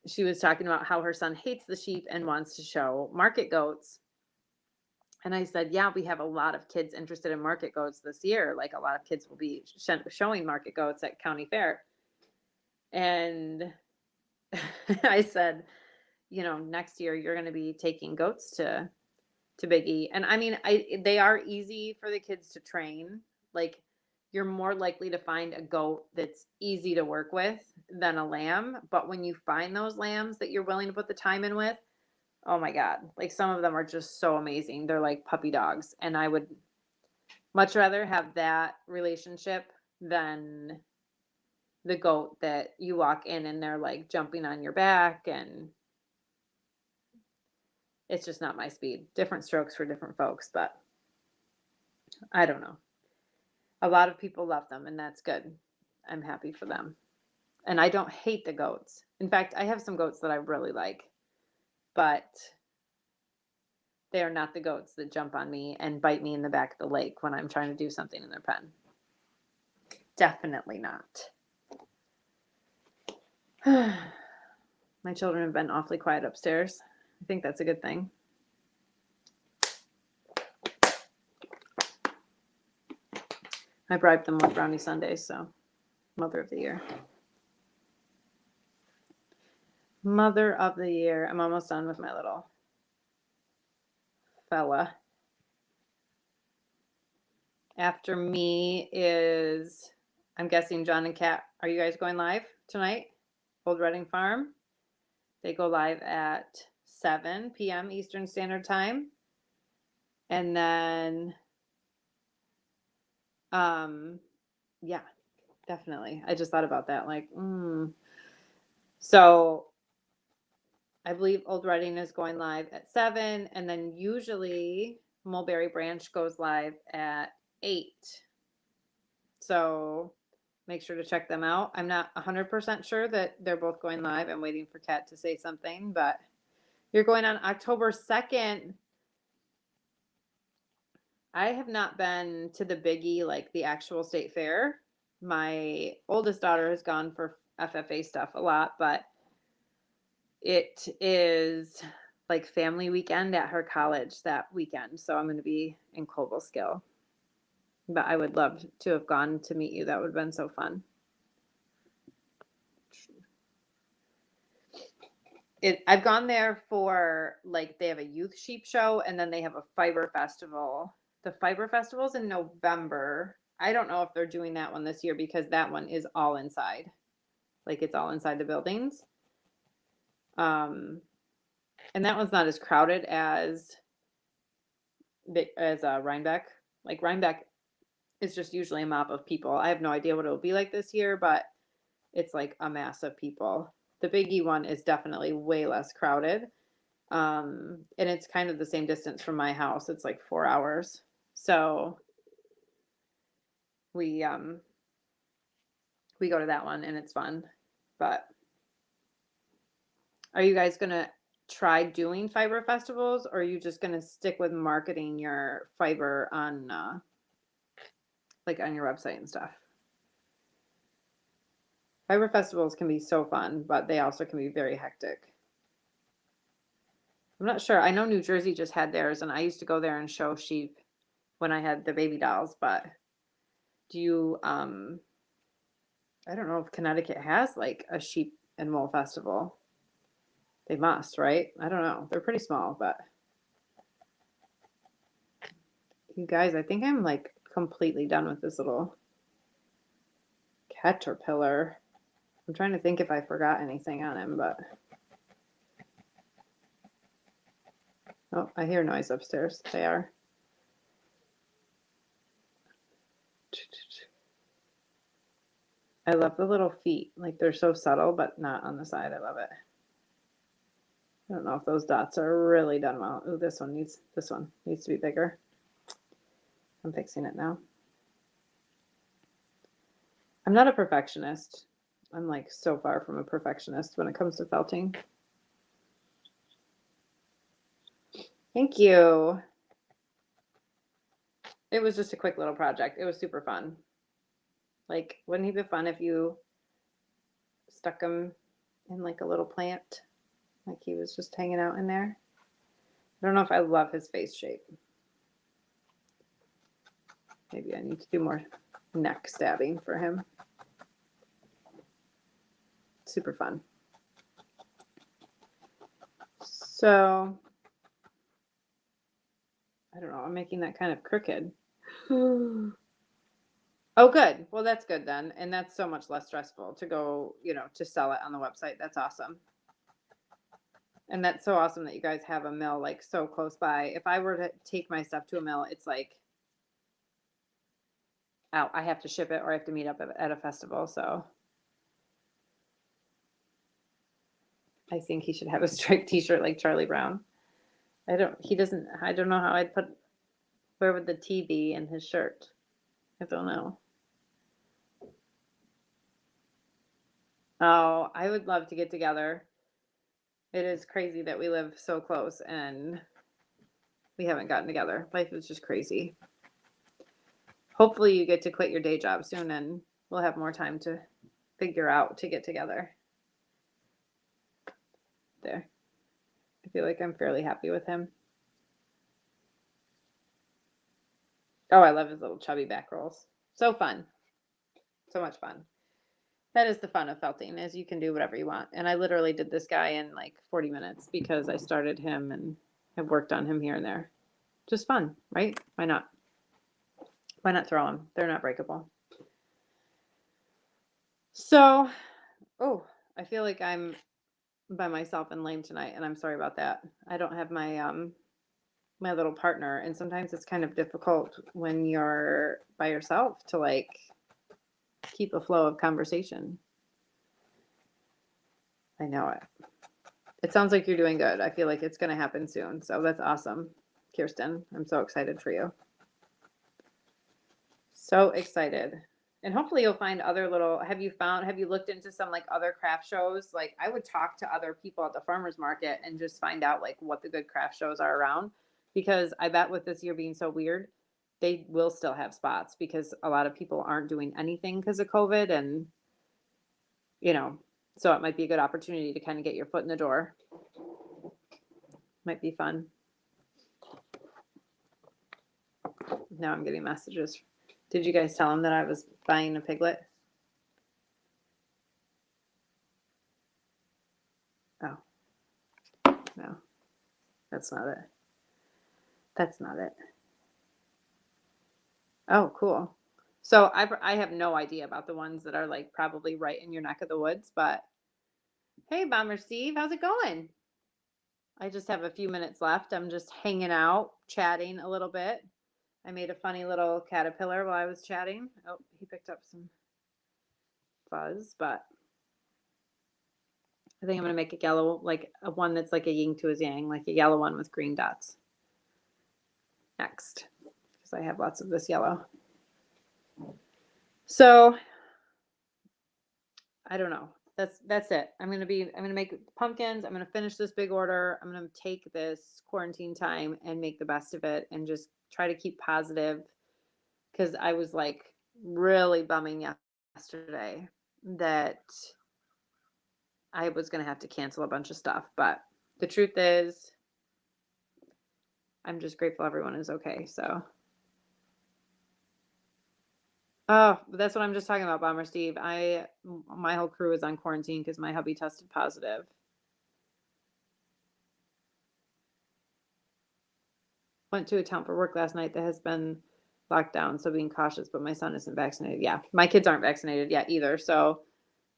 she was talking about how her son hates the sheep and wants to show market goats. And I said, yeah, we have a lot of kids interested in market goats this year. Like a lot of kids will be showing market goats at county fair. And I said, next year you're going to be taking goats to Big E. And I mean, they are easy for the kids to train. Like, you're more likely to find a goat that's easy to work with than a lamb. But when you find those lambs that you're willing to put the time in with, oh my God, like some of them are just so amazing. They're like puppy dogs. And I would much rather have that relationship than the goat that you walk in and they're like jumping on your back, and it's just not my speed. Different strokes for different folks, but I don't know. A lot of people love them, and that's good. I'm happy for them. And I don't hate the goats. In fact, I have some goats that I really like, but they are not the goats that jump on me and bite me in the back of the leg when I'm trying to do something in their pen. Definitely not. My children have been awfully quiet upstairs. I think that's a good thing. I bribed them with brownie sundaes, so mother of the year. Mother of the year. I'm almost done with my little fella. After me is, I'm guessing John and Kat. Are you guys going live tonight? Old Reading Farm. They go live at 7 p.m. Eastern Standard Time. And then, yeah, definitely. I just thought about that. Like, So I believe Old Reading is going live at 7. And then usually Mulberry Branch goes live at 8. So make sure to check them out. I'm not 100% sure that they're both going live. I'm waiting for Kat to say something, but you're going on October 2nd. I have not been to the Biggie, like the actual state fair. My oldest daughter has gone for FFA stuff a lot, but it is like family weekend at her college that weekend. So I'm going to be in Cobleskill. But I would love to have gone to meet you. That would have been so fun. I've gone there for, like, they have a youth sheep show and then they have a fiber festival. The fiber festival's in November. I don't know if they're doing that one this year because that one is all inside. Like, it's all inside the buildings. And that one's not as crowded as Rhinebeck. Like, Rhinebeck is just usually a mob of people. I have no idea what it'll be like this year, but it's like a mass of people. The Biggie one is definitely way less crowded. And it's kind of the same distance from my house. It's like 4 hours. So we go to that one and it's fun. But are you guys gonna try doing fiber festivals, or are you just gonna stick with marketing your fiber on like on your website and stuff? Fiber festivals can be so fun, but they also can be very hectic. I'm not sure. I know New Jersey just had theirs, and I used to go there and show sheep when I had the baby dolls, but do you I don't know if Connecticut has like a sheep and wool festival. They must, right? I don't know. They're pretty small, but you guys, I think I'm like completely done with this little caterpillar. I'm trying to think if I forgot anything on him, but oh, I hear noise upstairs. They are. I love the little feet. Like, they're so subtle, but not on the side. I love it. I don't know if those dots are really done well. Ooh, this one needs to be bigger. I'm fixing it now. I'm not a perfectionist. I'm like so far from a perfectionist when it comes to felting. Thank you. It was just a quick little project. It was super fun. Like, wouldn't it be fun if you stuck him in like a little plant? Like he was just hanging out in there. I don't know if I love his face shape. Maybe I need to do more neck stabbing for him. Super fun. So, I don't know. I'm making that kind of crooked. Oh, good. Well, that's good then. And that's so much less stressful to go, to sell it on the website. That's awesome. And that's so awesome that you guys have a mill like so close by. If I were to take my stuff to a mill, it's like, oh, I have to ship it or I have to meet up at a festival. So I think he should have a striped t-shirt like Charlie Brown. I don't know how I'd where would the T be in his shirt? I don't know. Oh, I would love to get together. It is crazy that we live so close and we haven't gotten together. Life is just crazy. Hopefully you get to quit your day job soon and we'll have more time to figure out to get together. There. I feel like I'm fairly happy with him. Oh, I love his little chubby back rolls. So fun. So much fun. That is the fun of felting, is you can do whatever you want. And I literally did this guy in like 40 minutes because I started him and have worked on him here and there. Just fun, right? Why not? Why not throw them? They're not breakable. So, oh, I feel like I'm by myself and lame tonight, and I'm sorry about that. I don't have my little partner, and sometimes it's kind of difficult when you're by yourself to like keep a flow of conversation. I know it. It sounds like you're doing good. I feel like it's going to happen soon. So that's awesome, Kirsten. I'm so excited for you. So excited. And hopefully you'll find other little, have you looked into some like other craft shows? Like I would talk to other people at the farmer's market and just find out like what the good craft shows are around, because I bet with this year being so weird, they will still have spots because a lot of people aren't doing anything because of COVID, and you know, so it might be a good opportunity to kind of get your foot in the door. Might be fun. Now I'm getting messages. Did you guys tell him that I was buying a piglet? Oh, no, that's not it. That's not it. Oh, cool. So I have no idea about the ones that are like probably right in your neck of the woods, but hey, Bomber Steve, how's it going? I just have a few minutes left. I'm just hanging out, chatting a little bit. I made a funny little caterpillar while I was chatting. Oh, he picked up some fuzz, but I think I'm gonna make a yellow, like a one that's like a yin to a yang, like a yellow one with green dots. Next, because I have lots of this yellow. So I don't know. That's it. I'm gonna make pumpkins. I'm gonna finish this big order. I'm gonna take this quarantine time and make the best of it and just try to keep positive, because I was like really bumming yesterday that I was gonna have to cancel a bunch of stuff. But the truth is, I'm just grateful everyone is okay. So oh, that's what I'm just talking about, Bomber Steve. My whole crew is on quarantine because my hubby tested positive. Went to a town for work last night that has been locked down, so being cautious, but my son isn't vaccinated. Yeah, my kids aren't vaccinated yet either. So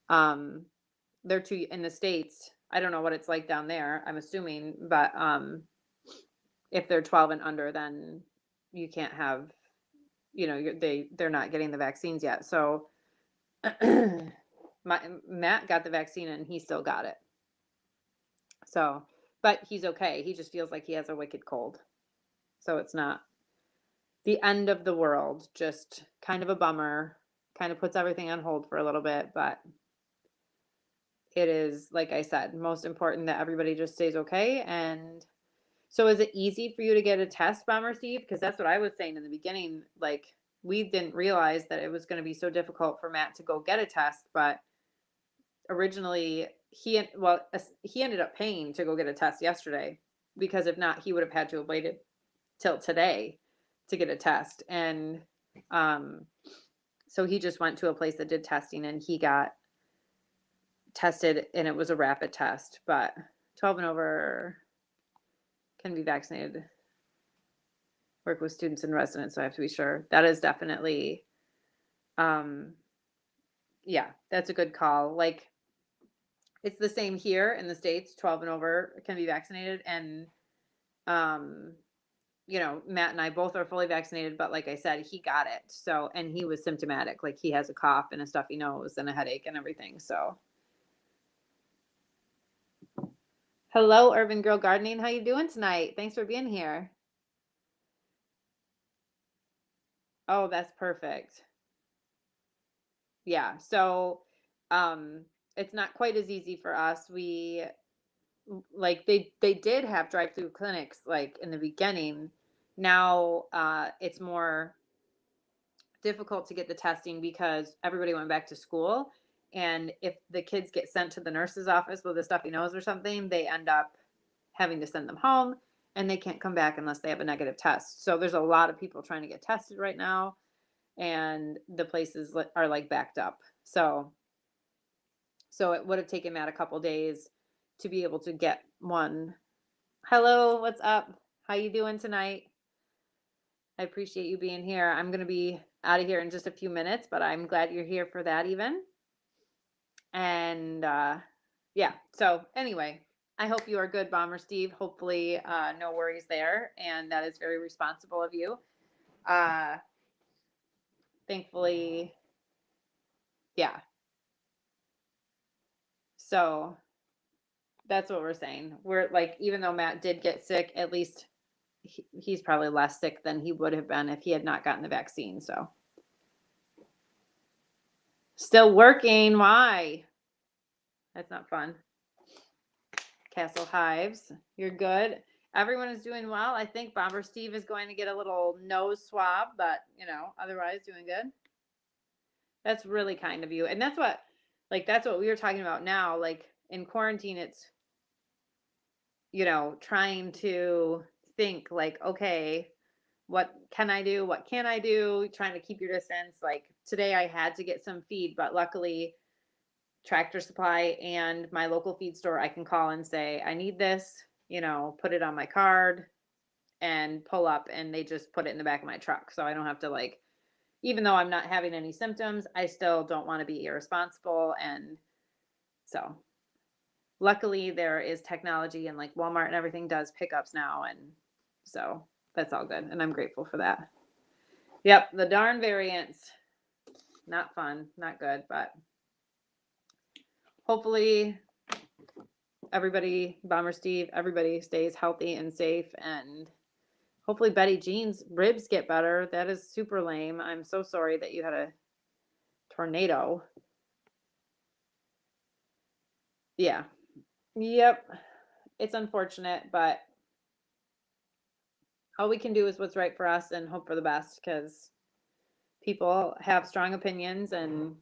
um they're two in the States. I don't know what it's like down there, I'm assuming, but if they're 12 and under, then you can't have, they're not getting the vaccines yet. So Matt got the vaccine and he still got it. So, but he's okay. He just feels like he has a wicked cold. So it's not the end of the world, just kind of a bummer, kind of puts everything on hold for a little bit, but it is, like I said, most important that everybody just stays okay. And so is it easy for you to get a test, Bomber Steve? Because that's what I was saying in the beginning. Like, we didn't realize that it was going to be so difficult for Matt to go get a test, but originally he ended up paying to go get a test yesterday, because if not, he would have had to have waited till today to get a test. And so he just went to a place that did testing and he got tested, and it was a rapid test. But 12 and over can be vaccinated. Work with students and residents, so I have to be sure. That is definitely yeah, that's a good call. Like, it's the same here in the States. 12 and over can be vaccinated, and Matt and I both are fully vaccinated, but like I said, he got it. So, and he was symptomatic. Like, he has a cough and a stuffy nose and a headache and everything. So, hello, Urban Girl Gardening. How you doing tonight? Thanks for being here. Oh, that's perfect. Yeah. So, um, it's not quite as easy for us. We like they did have drive-through clinics like in the beginning. Now, it's more difficult to get the testing because everybody went back to school. And if the kids get sent to the nurse's office with a stuffy nose or something, they end up having to send them home, and they can't come back unless they have a negative test. So there's a lot of people trying to get tested right now. and the places are like backed up. So it would have taken Matt a couple days to be able to get one. Hello, what's up? How you doing tonight? I appreciate you being here. I'm going to be out of here in just a few minutes, but I'm glad you're here for that even. And yeah, so anyway, I hope you are good, Bomber Steve. Hopefully no worries there, and that is very responsible of you. Thankfully, yeah. So that's what we're saying. We're like, even though Matt did get sick, at least he's probably less sick than he would have been if he had not gotten the vaccine. So still working. Why? That's not fun. Castle Hives, you're good. Everyone is doing well. I think Bomber Steve is going to get a little nose swab, but otherwise doing good. That's really kind of you. And that's what we were talking about now. Like in quarantine, it's trying to think like, okay, what can I do? What can I do? Trying to keep your distance. Like today I had to get some feed, but luckily Tractor Supply and my local feed store, I can call and say, I need this, put it on my card and pull up, and they just put it in the back of my truck. So I don't have to even though I'm not having any symptoms, I still don't want to be irresponsible. And so luckily there is technology, and like Walmart and everything does pickups now. And so that's all good. And I'm grateful for that. Yep. The darn variants. Not fun, not good, but hopefully everybody, Bomber Steve, everybody stays healthy and safe, and hopefully Betty Jean's ribs get better. That is super lame. I'm so sorry that you had a tornado. Yeah. Yep. It's unfortunate, but all we can do is what's right for us and hope for the best, because people have strong opinions, and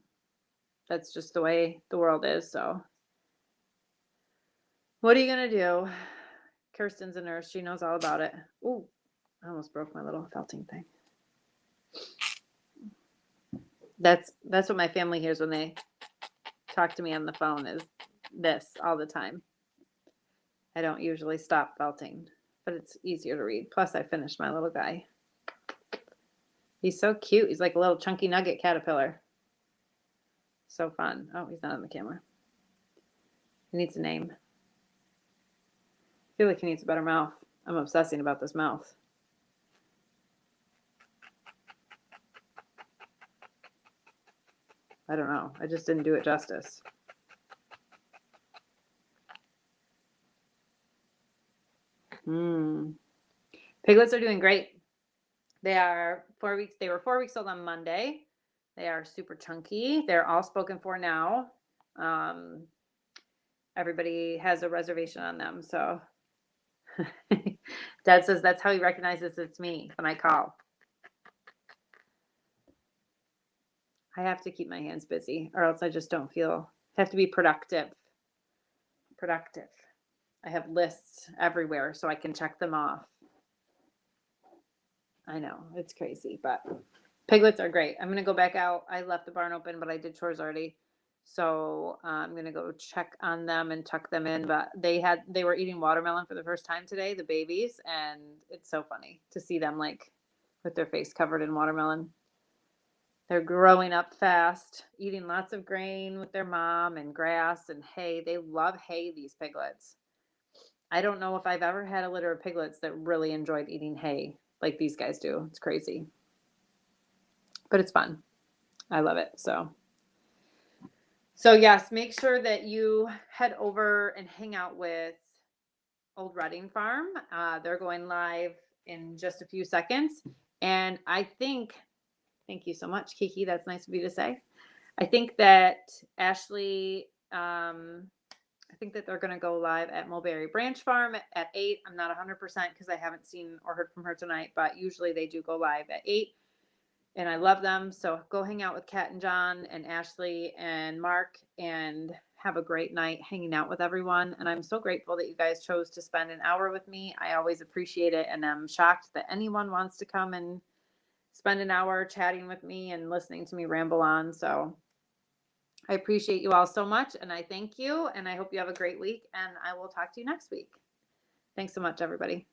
that's just the way the world is. So what are you going to do? Kirsten's a nurse. She knows all about it. Ooh, I almost broke my little felting thing. That's what my family hears when they talk to me on the phone, is this all the time. I don't usually stop felting, but it's easier to read. Plus, I finished my little guy. He's so cute. He's like a little chunky nugget caterpillar. So fun. Oh, he's not on the camera. He needs a name. I feel like he needs a better mouth. I'm obsessing about this mouth. I don't know. I just didn't do it justice. Piglets are doing great. They are 4 weeks. They were 4 weeks old on Monday. They are super chunky. They're all spoken for now. Everybody has a reservation on them. So Dad says that's how he recognizes it's me when I call. I have to keep my hands busy, or else I just don't feel. I have to be productive. I have lists everywhere so I can check them off. I know, it's crazy, but piglets are great. I'm going to go back out. I left the barn open, but I did chores already. So I'm going to go check on them and tuck them in. But they were eating watermelon for the first time today, the babies. And it's so funny to see them like with their face covered in watermelon. They're growing up fast, eating lots of grain with their mom and grass and hay. They love hay, these piglets. I don't know if I've ever had a litter of piglets that really enjoyed eating hay like these guys do. It's crazy. But it's fun. I love it. So yes, make sure that you head over and hang out with Old Reading Farm. They're going live in just a few seconds. And I think, thank you so much, Kiki. That's nice of you to say. I think that Ashley, I think that they're going to go live at Mulberry Branch Farm at 8. I'm not 100% because I haven't seen or heard from her tonight, but usually they do go live at 8. And I love them. So go hang out with Kat and John and Ashley and Mark and have a great night hanging out with everyone. And I'm so grateful that you guys chose to spend an hour with me. I always appreciate it. And I'm shocked that anyone wants to come and spend an hour chatting with me and listening to me ramble on. So I appreciate you all so much, and I thank you, and I hope you have a great week, and I will talk to you next week. Thanks so much, everybody.